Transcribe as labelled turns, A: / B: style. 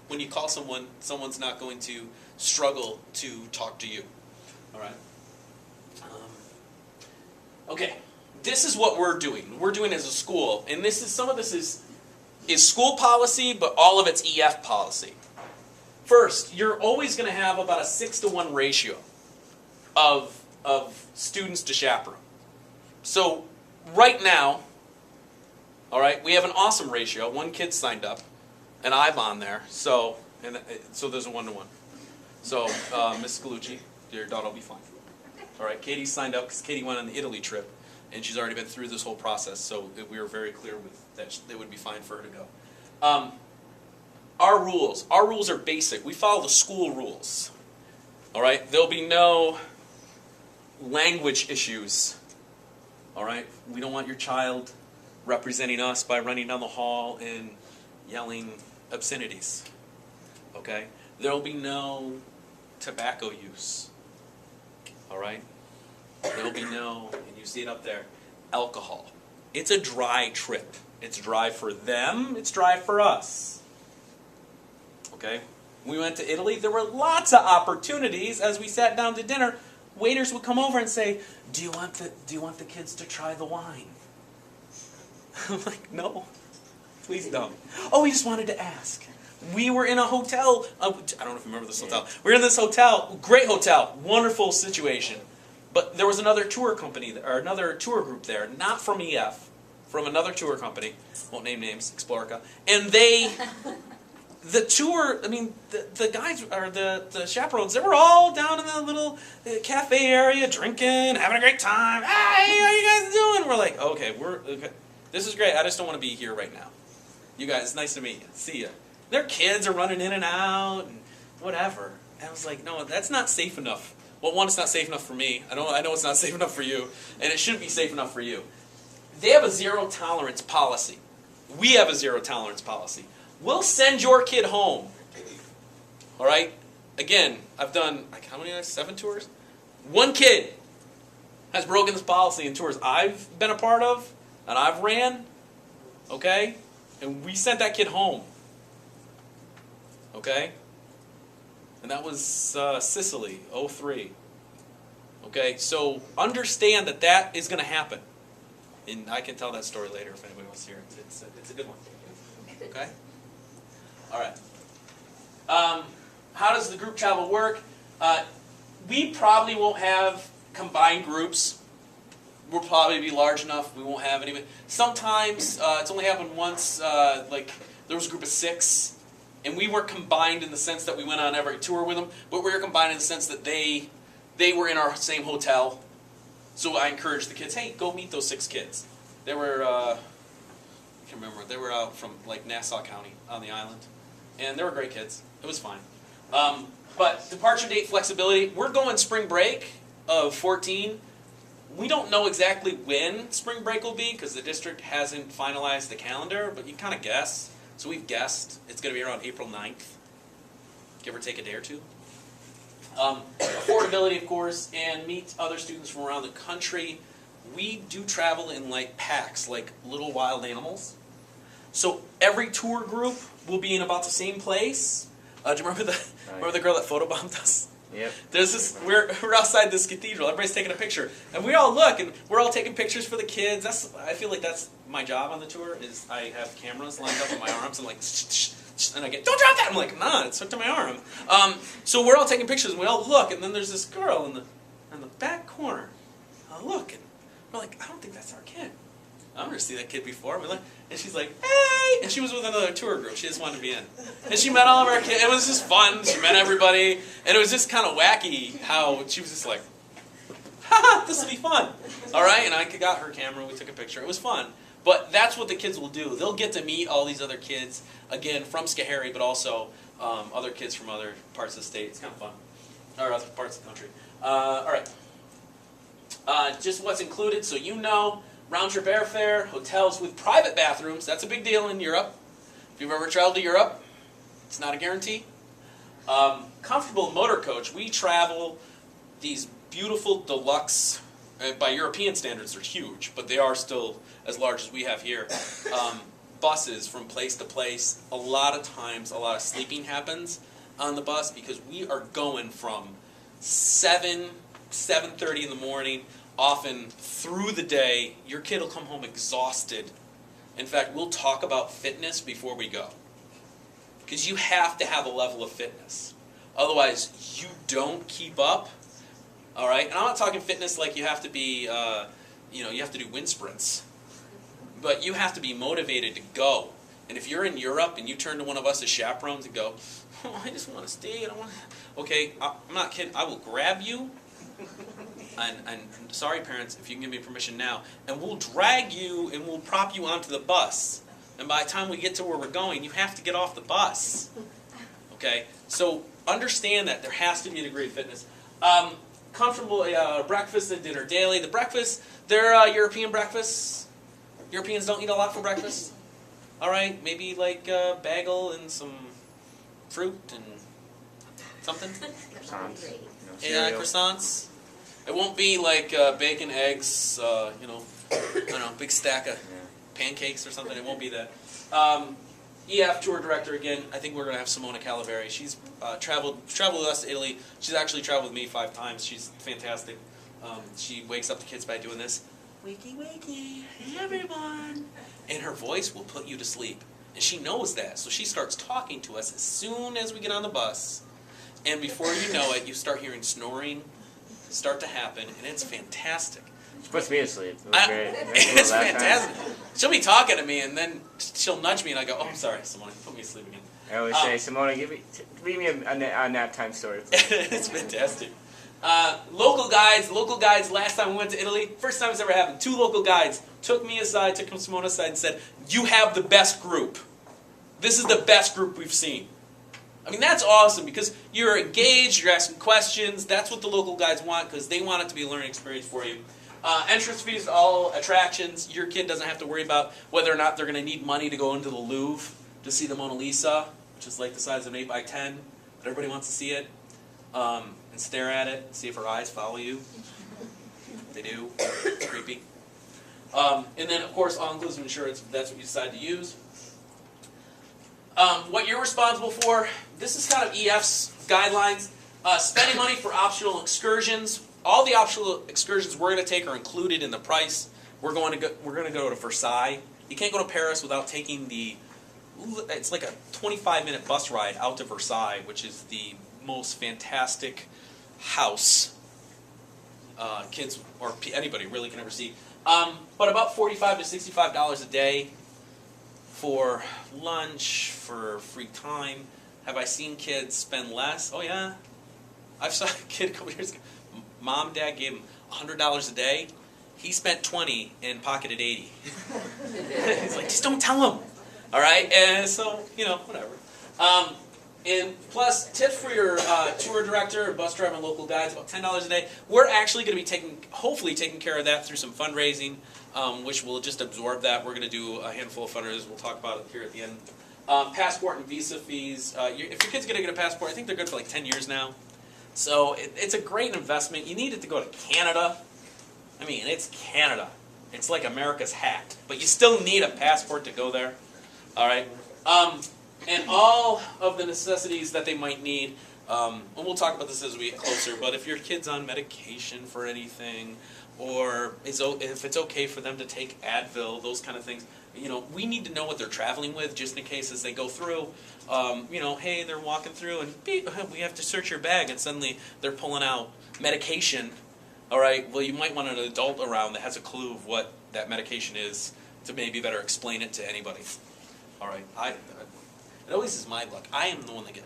A: when you call someone, someone's not going to struggle to talk to you. All right. Okay. This is what we're doing. We're doing as a school, and some of this is school policy, but all of it's EF policy. First, you're always going to have about a 6-to-1 ratio of students to chaperone. So right now, all right, we have an awesome ratio. 1 kid signed up, and I'm on there. So there's a 1-to-1. So Miss Scalucci, your daughter will be fine. All right, Katie signed up because Katie went on the Italy trip, and she's already been through this whole process. So we were very clear with that it would be fine for her to go. Our rules are basic. We follow the school rules. All right, there'll be no language issues. All right, we don't want your child representing us by running down the hall and yelling obscenities. Okay, there'll be no tobacco use. All right, there'll be no, and you see it up there, alcohol. It's a dry trip. It's dry for them. It's dry for us. Okay, we went to Italy. There were lots of opportunities as we sat down to dinner. Waiters would come over and say, "Do you want the kids to try the wine?" I'm like, "No, please don't." "Oh, we just wanted to ask." We were in a hotel. I don't know if you remember this hotel. We were in this hotel, great hotel, wonderful situation. But there was another tour company, or another tour group there, not from EF, from another tour company. Won't name names, Explorica. And the tour, the guys, or the chaperones, they were all down in the little cafe area, drinking, having a great time. "Hey, how you guys doing?" We're like, okay, this is great. I just don't want to be here right now. You guys, it's nice to meet you. See ya. Their kids are running in and out and whatever. And I was like, no, that's not safe enough. Well, one, it's not safe enough for me. I know it's not safe enough for you, and it shouldn't be safe enough for you. They have a zero tolerance policy. We have a zero tolerance policy. We'll send your kid home. All right? Again, I've done, how many? 7 tours? 1 kid has broken this policy in tours I've been a part of and I've ran. Okay? And we sent that kid home. Okay? And that was Sicily, 03. Okay? So understand that is going to happen. And I can tell that story later if anybody wants to hear it. It's a good one. Okay? All right. How does the group travel work? We probably won't have combined groups. We'll probably be large enough. We won't have any. Sometimes it's only happened once. Like there was a group of 6, and we weren't combined in the sense that we went on every tour with them, but we were combined in the sense that they were in our same hotel. So I encouraged the kids, hey, go meet those 6 kids. They were, I can't remember, they were out from like Nassau County on the island. And they were great kids. It was fine. But departure date flexibility, we're going spring break of 14. We don't know exactly when spring break will be because the district hasn't finalized the calendar, but you kind of guess. So we've guessed it's going to be around April 9th, give or take a day or two. Affordability, of course, and meet other students from around the country. We do travel in like packs, like little wild animals. So every tour group will be in about the same place. Do you remember the girl that photobombed us?
B: Yep.
A: There's this. We're outside this cathedral. Everybody's taking a picture, and we all look, and we're all taking pictures for the kids. I feel like that's my job on the tour. Is I have cameras lined up on my arms and like. And I get, don't drop that! I'm like, nah, it's hooked to my arm. So we're all taking pictures, and we all look, and then there's this girl in the back corner. I look, and we're like, I don't think that's our kid. I've never seen that kid before. And we look, and she's like, hey! And she was with another tour group. She just wanted to be in. And she met all of our kids. It was just fun. She met everybody. And it was just kind of wacky how she was just like, ha, this will be fun. All right? And I got her camera. We took a picture. It was fun. But that's what the kids will do. They'll get to meet all these other kids, again, from Schoharie, but also other kids from other parts of the state. It's kind of fun. Or other parts of the country. All right. Just what's included, so you know, round-trip airfare, hotels with private bathrooms. That's a big deal in Europe. If you've ever traveled to Europe, it's not a guarantee. Comfortable motor coach. We travel these beautiful deluxe, by European standards, they're huge, but they are still as large as we have here. buses from place to place, a lot of times, a lot of sleeping happens on the bus because we are going from 7:30 in the morning, often through the day. Your kid will come home exhausted. In fact, we'll talk about fitness before we go. Because you have to have a level of fitness. Otherwise, you don't keep up. All right? And I'm not talking fitness like you have to be, you have to do wind sprints. But you have to be motivated to go. And if you're in Europe and you turn to one of us as chaperones and go, oh, I just want to stay. I don't want to. Okay, I'm not kidding. I will grab you. And sorry, parents, if you can give me permission now. And we'll drag you and we'll prop you onto the bus. And by the time we get to where we're going, you have to get off the bus. Okay? So understand that there has to be a degree of fitness. Comfortable breakfast and dinner daily. The breakfast, they're European breakfasts. Europeans don't eat a lot for breakfast. All right? Maybe like a bagel and some fruit and something.
B: Croissants.
A: Yeah, croissants. It won't be like bacon, eggs, I don't know, big stack of pancakes or something. It won't be that. EF tour director again. I think we're going to have Simona Calaveri. She's traveled with us to Italy. She's actually traveled with me 5 times. She's fantastic. She wakes up the kids by doing this. Wakey, wakey, hey everyone. And her voice will put you to sleep. And she knows that. So she starts talking to us as soon as we get on the bus. And before you know it, you start hearing snoring start to happen. And it's fantastic.
B: She puts me to sleep. It was great.
A: It's fantastic. She'll be talking to me, and then she'll nudge me, and I go, "Oh, I'm sorry, Simona, put me to sleep again."
B: I always say, "Simona, leave me a nap time story."
A: It's fantastic. Local guides. Last time we went to Italy, first time it's ever happened. 2 local guides took me aside, took Simona aside, and said, "You have the best group. This is the best group we've seen." I mean, that's awesome because you're engaged, you're asking questions. That's what the local guides want because they want it to be a learning experience for you. Entrance fees to all attractions. Your kid doesn't have to worry about whether or not they're going to need money to go into the Louvre to see the Mona Lisa, which is like the size of an 8x10, but everybody wants to see it and stare at it, see if her eyes follow you. They do. It's creepy. And then, of course, all-inclusive insurance, if that's what you decide to use. What you're responsible for, this is kind of EF's guidelines. Spending money for optional excursions. All the optional excursions we're going to take are included in the price. We're going to go to Versailles. You can't go to Paris without taking it's like a 25-minute bus ride out to Versailles, which is the most fantastic house kids or anybody really can ever see. But about $45 to $65 a day for lunch, for free time. Have I seen kids spend less? Oh yeah. I saw a kid a couple years ago. Mom and Dad gave him $100 a day. He spent $20 and pocketed $80. He's like, just don't tell him. All right? And so, whatever. And plus, tips for your tour director, bus driver, and local guides, about $10 a day. We're actually going to be hopefully taking care of that through some fundraising, which will just absorb that. We're going to do a handful of fundraisers. We'll talk about it here at the end. Passport and visa fees. If your kid's going to get a passport, I think they're good for like 10 years now. So it's a great investment. You need it to go to Canada. I mean, it's Canada. It's like America's hat. But you still need a passport to go there. All right? And all of the necessities that they might need, and we'll talk about this as we get closer, but if your kid's on medication for anything, or if it's okay for them to take Advil, those kind of things, we need to know what they're traveling with just in case as they go through, hey, they're walking through and beep, we have to search your bag and suddenly they're pulling out medication. All right, well, you might want an adult around that has a clue of what that medication is to maybe better explain it to anybody. All right, it always is my luck. I am the one that gets